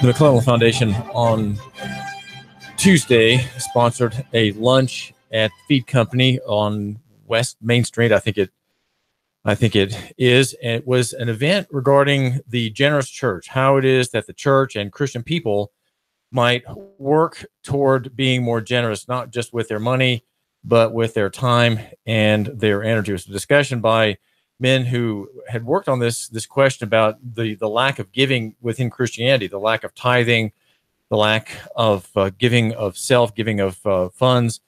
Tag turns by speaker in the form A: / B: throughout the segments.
A: The McClellan Foundation on Tuesday sponsored a lunch at Feed Company on West Main Street. I think it is. And it was an event regarding the generous church, how it is that the church and Christian people might work toward being more generous, not just with their money, but with their time and their energy. It was a discussion by men who had worked on this question about the lack of giving within Christianity, the lack of tithing, the lack of giving of self, giving of funds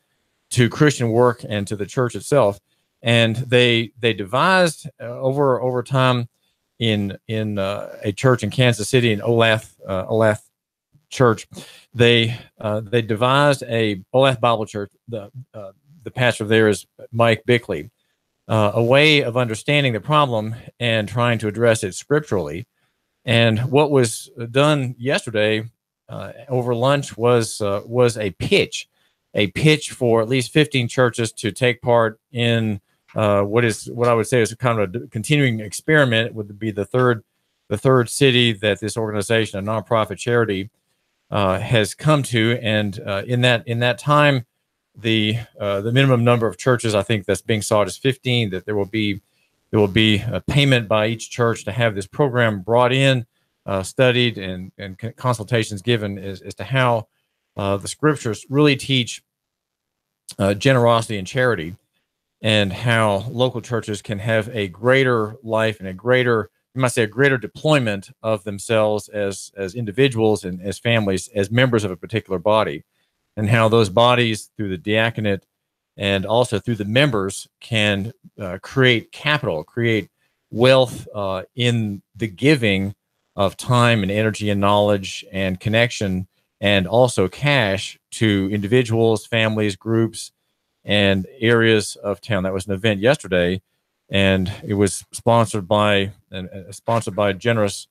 A: to Christian work and to the church itself. And they devised over time in a church in Kansas City, in Olathe Church. They devised a Olathe Bible Church. The pastor there is Mike Bickley. A way of understanding the problem and trying to address it scripturally. And what was done yesterday over lunch was a pitch for at least 15 churches to take part in what I would say is kind of a continuing experiment. It would be the third city that this organization, a nonprofit charity, has come to, and in that time, the minimum number of churches I think that's being sought is 15. That there will be a payment by each church to have this program brought in, studied, and consultations given as to how the scriptures really teach generosity and charity, and how local churches can have a greater life and a greater deployment of themselves as individuals and as families, as members of a particular body, and how those bodies through the diaconate and also through the members can create capital, create wealth in the giving of time and energy and knowledge and connection, and also cash to individuals, families, groups, and areas of town. That was an event yesterday, and it was sponsored by Generous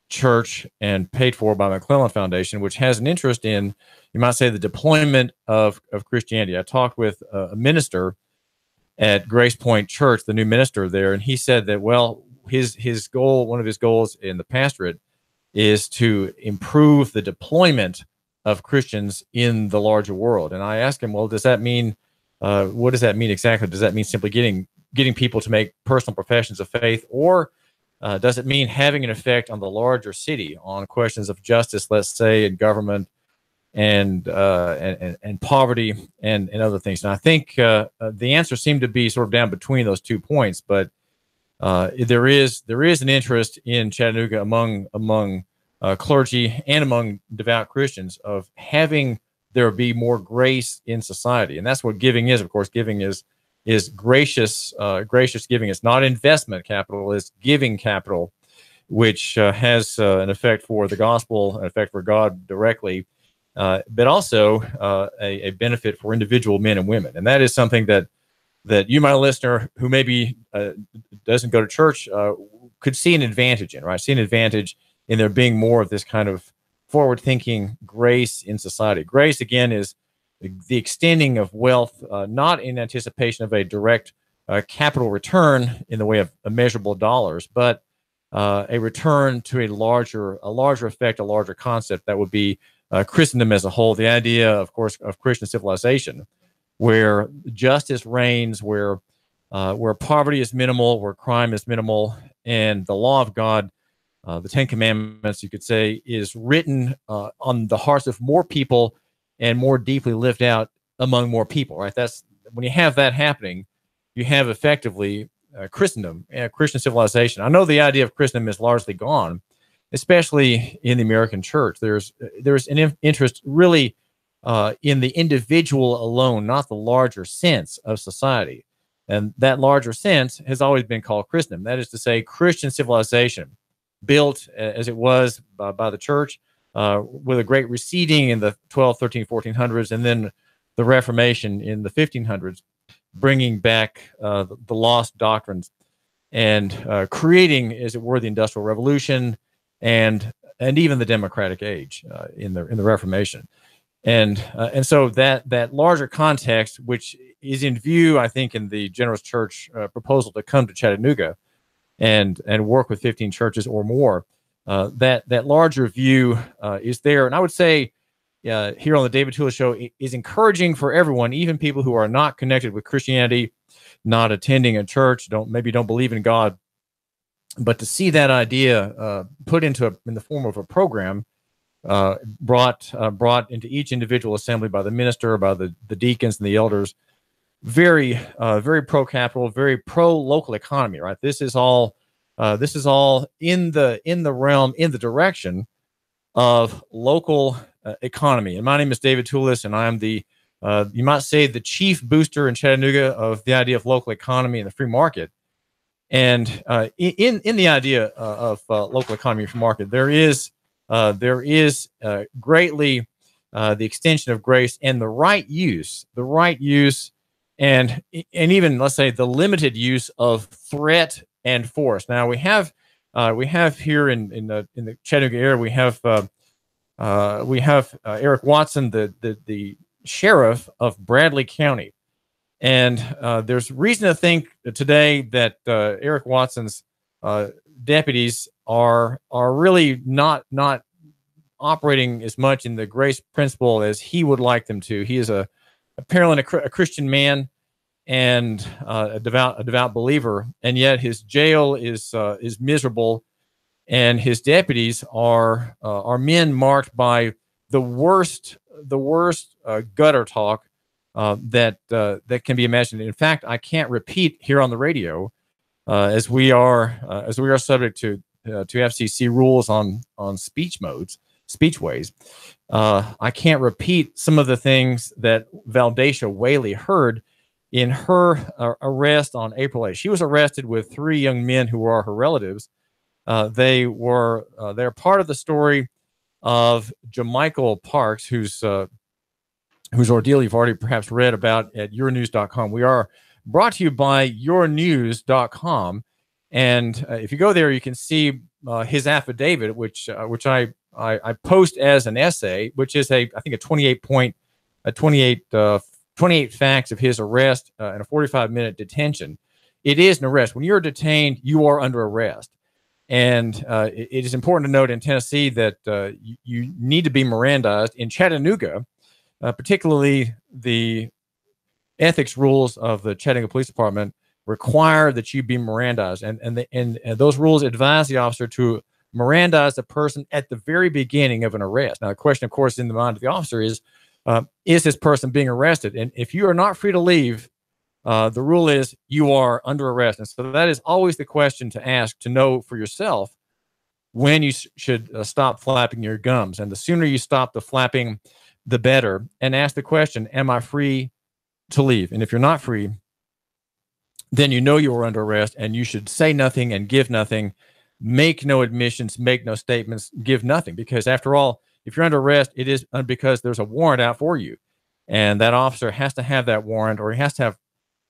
A: Church and paid for by McClellan Foundation, which has an interest in, you might say, the deployment of Christianity. I talked with a minister at Grace Point Church, the new minister there, and he said that, well, his goal, one of his goals in the pastorate, is to improve the deployment of Christians in the larger world. And I asked him, well, does that mean, what does that mean exactly? Does that mean simply getting people to make personal professions of faith, or does it mean having an effect on the larger city, on questions of justice, let's say, in government and poverty and other things? And I think the answer seemed to be sort of down between those 2 points, but there is an interest in Chattanooga among clergy and among devout Christians of having there be more grace in society, and that's what giving is. Of course, giving is gracious giving. It's not investment capital, it's giving capital, which has an effect for the gospel, an effect for God directly, but also a benefit for individual men and women. And that is something that you, my listener, who maybe doesn't go to church, could see an advantage in, right? See an advantage in there being more of this kind of forward-thinking grace in society. Grace, again, is the extending of wealth, not in anticipation of a direct capital return in the way of measurable dollars, but a return to a larger effect, a larger concept that would be Christendom as a whole. The idea, of course, of Christian civilization, where justice reigns, where poverty is minimal, where crime is minimal, and the law of God, the Ten Commandments, you could say, is written on the hearts of more people and more deeply lived out among more people, right? That's when you have that happening, you have effectively Christendom, Christian civilization. I know the idea of Christendom is largely gone, especially in the American church. There's an interest really in the individual alone, not the larger sense of society. And that larger sense has always been called Christendom. That is to say, Christian civilization, built as it was by the church, with a great receding in the 12, 13, 1400s, and then the Reformation in the 1500s, bringing back the lost doctrines and creating, as it were, the Industrial Revolution and even the democratic age in the Reformation. And so that larger context, which is in view, I think, in the Generous Church proposal to come to Chattanooga and work with 15 churches or more, that larger view is there. And I would say here on the David Tulis Show is encouraging for everyone, even people who are not connected with Christianity, not attending a church, don't believe in God, but to see that idea put in the form of a program, brought into each individual assembly by the minister, by the deacons and the elders, very pro capital, very pro local economy. Right, this is all in the realm, in the direction of local economy. And my name is David Tulis, and I am the you might say the chief booster in Chattanooga of the idea of local economy and the free market. And in the idea of local economy and free market, there is greatly the extension of grace and the right use, and even, let's say, the limited use of threat and force. Now we have here in the Chattanooga area, we have Eric Watson, the sheriff of Bradley County, and there's reason to think today that Eric Watson's deputies are really not operating as much in the grace principle as he would like them to. He is apparently a Christian man and a devout believer, and yet his jail is miserable, and his deputies are men marked by the worst gutter talk that can be imagined. In fact, I can't repeat here on the radio, as we are subject to FCC rules on speechways. I can't repeat some of the things that Valdacia Whaley heard in her arrest on April 8th. She was arrested with 3 young men who are her relatives. They're part of the story of Jamichael Parks, whose ordeal you've already perhaps read about at yournews.com. We are brought to you by yournews.com, and if you go there, you can see his affidavit, which I post as an essay, which is I think a 28 facts of his arrest and a 45-minute detention. It is an arrest. When you're detained, you are under arrest. And it is important to note in Tennessee that you need to be Mirandized. In Chattanooga, particularly the ethics rules of the Chattanooga Police Department require that you be Mirandized. And those rules advise the officer to Mirandize the person at the very beginning of an arrest. Now, the question, of course, in the mind of the officer is this person being arrested? And if you are not free to leave, the rule is you are under arrest. And so that is always the question to ask, to know for yourself when you should stop flapping your gums. And the sooner you stop the flapping, the better. And ask the question, am I free to leave? And if you're not free, then you know you are under arrest, and you should say nothing and give nothing, make no admissions, make no statements, give nothing. Because after all, if you're under arrest, it is because there's a warrant out for you. And that officer has to have that warrant, or he has to have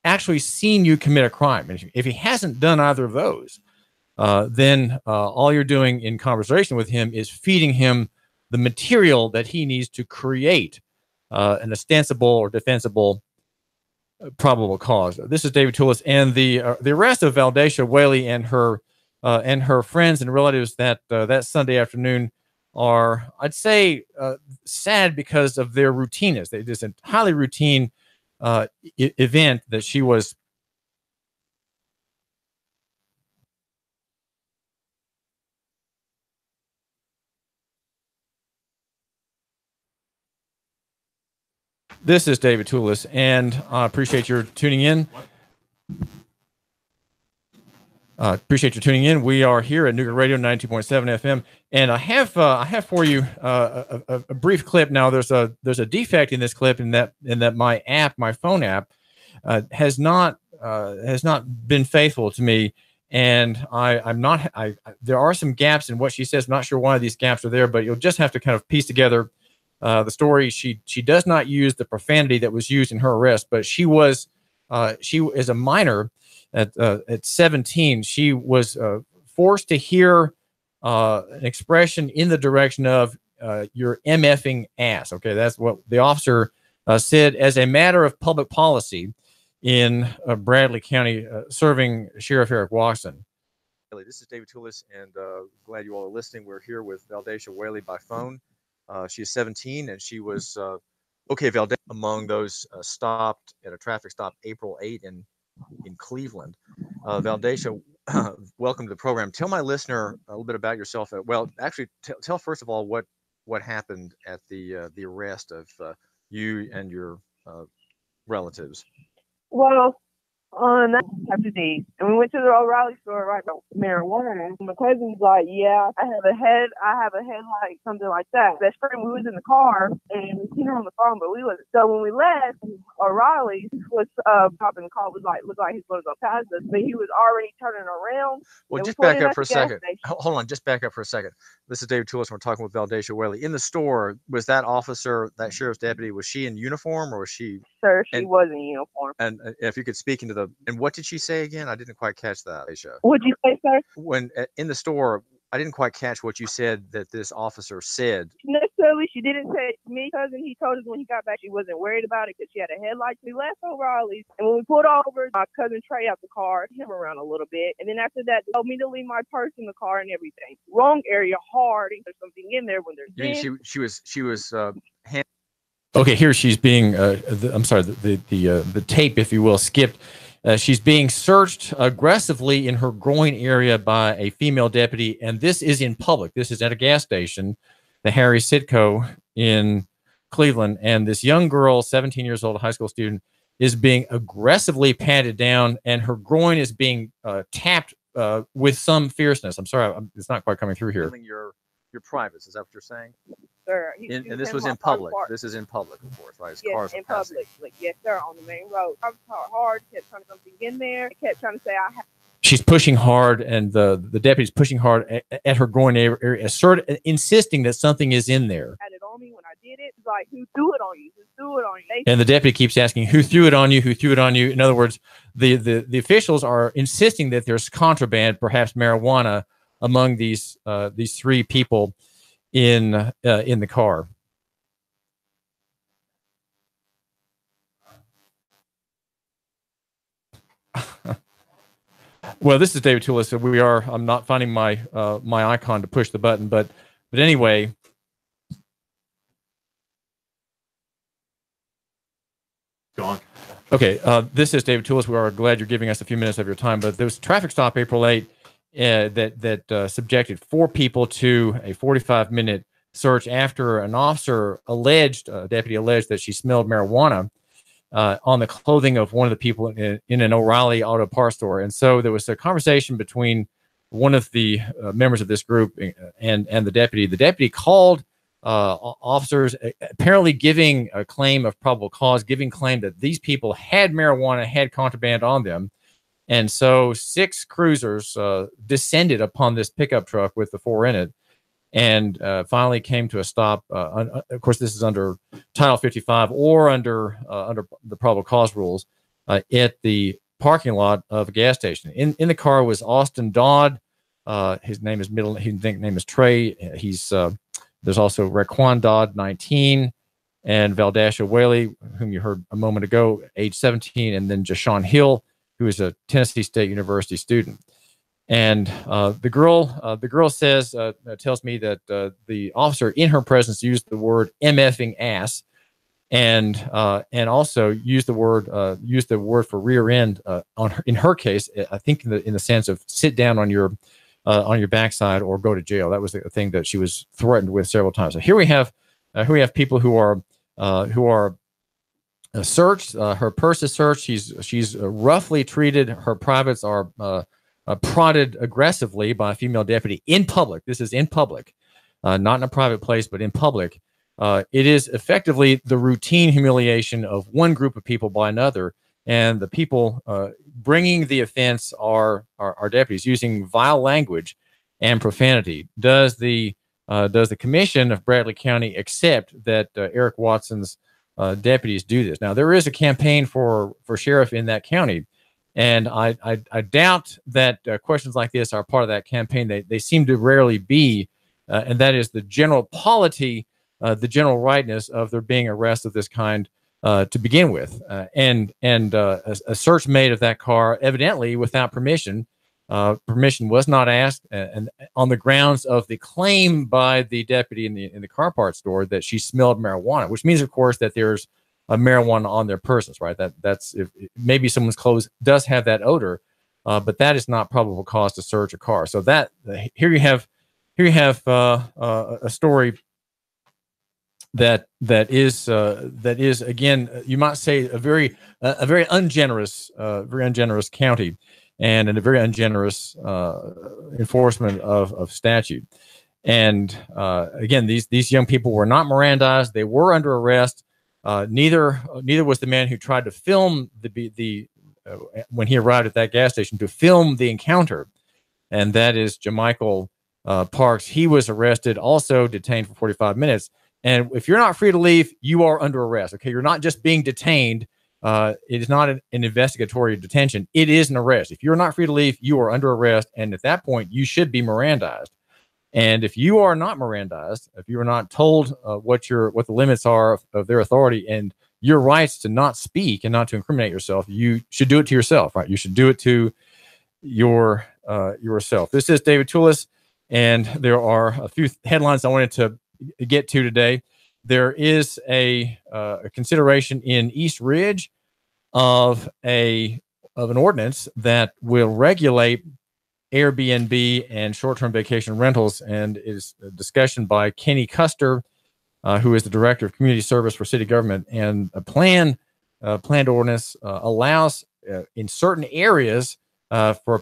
A: actually seen you commit a crime. And if he hasn't done either of those, then all you're doing in conversation with him is feeding him the material that he needs to create an ostensible or defensible probable cause. This is David Tulis, and the arrest of Valdacia Whaley and her friends and relatives that Sunday afternoon are, I'd say, sad because of their routineness. It is a highly routine event that she was. This is David Tulis, and I appreciate your tuning in. Appreciate you tuning in. We are here at Nooga Radio 92.7 FM, and I have for you a brief clip. Now, there's a defect in this clip in that my phone app, has not been faithful to me, and there are some gaps in what she says. I'm not sure why these gaps are there, but you'll just have to kind of piece together the story. She does not use the profanity that was used in her arrest, but she is a minor. At 17, she was forced to hear an expression in the direction of "you're MFing ass." Okay, that's what the officer said as a matter of public policy in Bradley County, serving Sheriff Eric Watson. This is David Toulis, and glad you all are listening. We're here with Valdacia Whaley by phone. She is 17, and she was okay. Valdacia among those stopped at a traffic stop April 8 in Cleveland. Valdacia, welcome to the program. Tell my listener a little bit about yourself. Well, actually, tell first of all what happened at the arrest of you and your relatives.
B: Well, on that Saturday, and we went to the O'Reilly store right about marijuana. My cousin's like, "Yeah, I have a headlight, something like that." Best friend, we was in the car and we seen her on the phone, but we wasn't. So when we left, O'Reilly was popping the car. Was like looked like he was going to pass us, but he was already turning around.
A: Well, just back up for a second. Hold on, just back up for a second. This is David Toulis. We're talking with Valdacia Whaley. In the store, was that officer, that sheriff's deputy, was she in uniform or was she?
B: Sir, she was in uniform.
A: And if you could speak into the, and what did she say again? I didn't quite catch that, Aisha.
B: What'd you say, sir?
A: When in the store, I didn't quite catch what you said that this officer said.
B: Necessarily, she didn't say it to me, cousin. He told us when he got back she wasn't worried about it because she had a headlight. We left O'Reilly's, and when we pulled over, my cousin Trey out the car, him around a little bit, and then after that, they told me to leave my purse in the car and everything. Wrong area, hard. There's something in there when there's.
A: She was. Okay, here she's being. I'm sorry, the tape, if you will, skipped. She's being searched aggressively in her groin area by a female deputy, and this is in public. This is at a gas station, the Harry Sitco in Cleveland, and this young girl, 17 years old, a high school student, is being aggressively patted down, and her groin is being tapped with some fierceness. I'm sorry, it's not quite coming through here. Your privates, is that what you're saying?
B: Sir,
A: and this was in public. This is in public, of course, right?
B: Yes, cars in public. Like, yes, sir, on the main road. I was hard, kept trying to something in there. I kept trying to say I have.
A: She's pushing hard, and the deputy's pushing hard at her groin area, insisting that something is in there.
B: Had it on me when I did it. It's like, who threw it on you? Who threw it on you?
A: And the deputy keeps asking, who threw it on you? Who threw it on you? In other words, the officials are insisting that there's contraband, perhaps marijuana, among these three people in the car. Well, this is David Toulis. So I'm not finding my my icon to push the button, but anyway. Gone. Okay, this is David Toulis. We are glad you're giving us a few minutes of your time. But there was a traffic stop April 8 that subjected 4 people to a 45-minute search after an officer deputy alleged that she smelled marijuana on the clothing of one of the people in an O'Reilly auto parts store. And so there was a conversation between one of the members of this group and the deputy. The deputy called officers, apparently giving a claim of probable cause, giving claim that these people had marijuana, had contraband on them. And so 6 cruisers descended upon this pickup truck with the 4 in it, and finally came to a stop. Of course, this is under Title 55 or under the probable cause rules at the parking lot of a gas station. In the car was Austin Dodd. His nickname is Trey. There's also Raquan Dodd, 19, and Valdacia Whaley, whom you heard a moment ago, age 17, and then Jashawn Hill, who is a Tennessee State University student. And the girl says, tells me that the officer in her presence used the word MFing ass, and also used the word for rear end in her case. I think in the sense of sit down on your backside or go to jail. That was the thing that she was threatened with several times. So here we have people who are searched. Her purse is searched. She's roughly treated. Her privates are prodded aggressively by a female deputy in public. This is in public, not in a private place, but in public. It is effectively the routine humiliation of one group of people by another, and the people bringing the offense are deputies using vile language and profanity. Does the commission of Bradley County accept that Eric Watson's deputies do this? Now, there is a campaign for sheriff in that county, and I doubt that questions like this are part of that campaign. They seem to rarely be, and that is the general polity, the general rightness of there being arrests of this kind to begin with, and a search made of that car, evidently without permission, Permission was not asked, and on the grounds of the claim by the deputy in the car parts store that she smelled marijuana, which means, of course, that there's a marijuana on their persons, right? That's if maybe someone's clothes does have that odor, but that is not probable cause to search a car. So that here you have a story that is again, you might say a very ungenerous county, and in a very ungenerous enforcement of statute. And again, these young people were not Mirandized; they were under arrest. Neither was the man who tried to film the when he arrived at that gas station to film the encounter, and that is Jamichael Parks. He was arrested, also detained for 45 minutes. And if you're not free to leave, you are under arrest. Okay, you're not just being detained. It is not an investigatory detention. It is an arrest. If you're not free to leave, you are under arrest. And at that point, you should be Mirandized. And if you are not Mirandized, if you are not told what the limits are of their authority and your rights to not speak and not to incriminate yourself, you should do it to yourself, right? You should do it to yourself. This is David Toulis, and there are a few headlines I wanted to get to today. There is a consideration in East Ridge of an ordinance that will regulate Airbnb and short-term vacation rentals, and is a discussion by Kenny Custer, who is the director of community service for city government. And a planned ordinance allows in certain areas for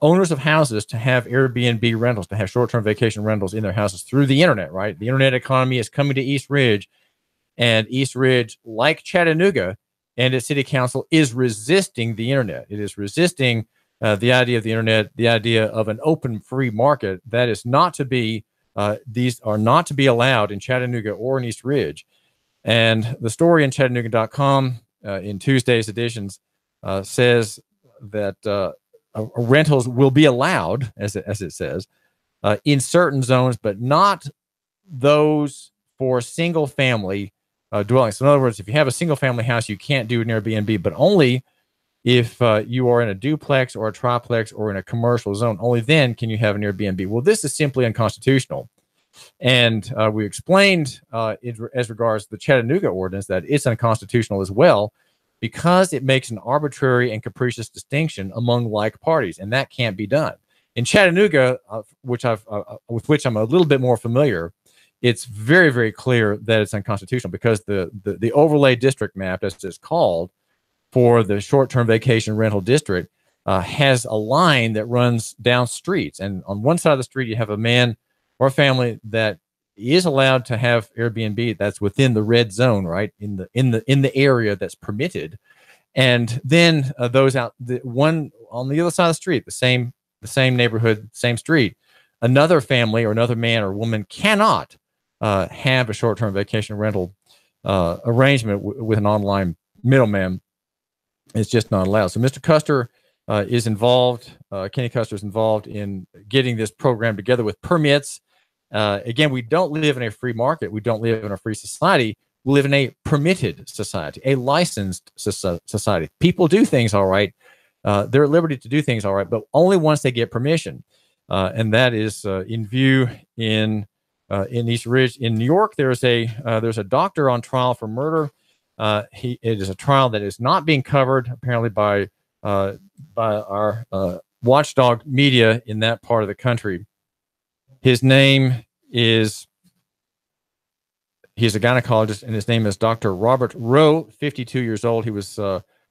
A: owners of houses to have Airbnb rentals, to have short-term vacation rentals in their houses through the internet. Right, the internet economy is coming to East Ridge, and East Ridge, like Chattanooga and its city council, is resisting the internet. It is resisting the idea of the internet, the idea of an open, free market. That is not to be. These are not to be allowed in Chattanooga or in East Ridge. And the story in Chattanooga.com in Tuesday's editions says that rentals will be allowed, as it says, in certain zones, but not those for single-family dwellings. So in other words, if you have a single-family house, you can't do an Airbnb, but only if you are in a duplex or a triplex or in a commercial zone. Only then can you have an Airbnb. Well, this is simply unconstitutional. And we explained as regards the Chattanooga ordinance that it's unconstitutional as well, because it makes an arbitrary and capricious distinction among like parties, and that can't be done. In Chattanooga, with which I'm a little bit more familiar, it's very, very clear that it's unconstitutional, because the overlay district map, as it's called, for the short-term vacation rental district has a line that runs down streets, and on one side of the street you have a man or a family that is allowed to have Airbnb that's within the red zone, right, in the area that's permitted, and then those out the one on the other side of the street, the same neighborhood, same street, another family or another man or woman cannot have a short-term vacation rental arrangement with an online middleman. It's just not allowed. So Mr. Custer is involved. Kenny Custer is involved in getting this program together with permits. Again, we don't live in a free market. We don't live in a free society. We live in a permitted society, a licensed society. People do things all right. They're at liberty to do things all right, but only once they get permission. And that is in view in East Ridge. In New York, there's a doctor on trial for murder. It is a trial that is not being covered apparently by our watchdog media in that part of the country. He's a gynecologist, and his name is Dr. Robert Rowe, 52 years old. He was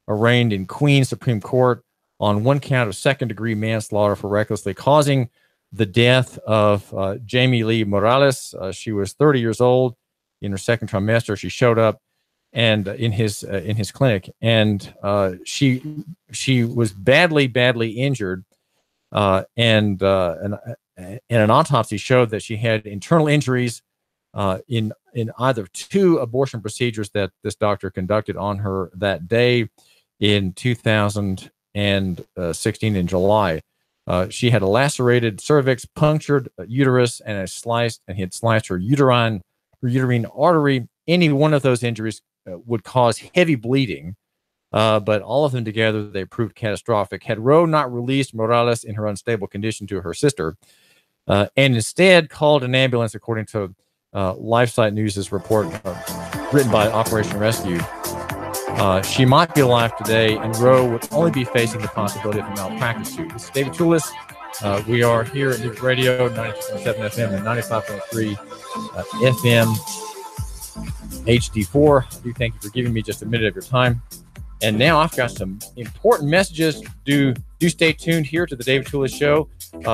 A: arraigned in Queens Supreme Court on one count of second-degree manslaughter for recklessly causing the death of Jamie Lee Morales. She was 30 years old in her second trimester. She showed up and in his clinic, and she was badly injured, and an autopsy showed that she had internal injuries in either two abortion procedures that this doctor conducted on her that day in 2016 in July. She had a lacerated cervix, punctured uterus, and he had sliced her uterine artery. Any one of those injuries would cause heavy bleeding but all of them together, they proved catastrophic. Had Roe not released Morales in her unstable condition to her sister, and instead called an ambulance, according to LifeSite News' report written by Operation Rescue, she might be alive today, and Roe would only be facing the possibility of a malpractice suit. This is David Tulis. We are here at News Radio, 92.7 FM and 95.3 FM HD4. I do thank you for giving me just a minute of your time. And now I've got some important messages. Do stay tuned here to the David Tulis Show.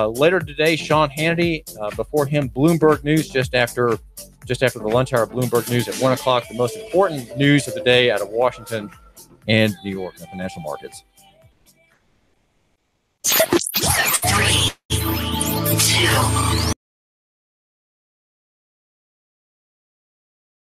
A: Later today, Sean Hannity. Before him, Bloomberg News just after the lunch hour. Bloomberg News at 1 o'clock. The most important news of the day out of Washington and New York, the financial markets.
C: 3, 2,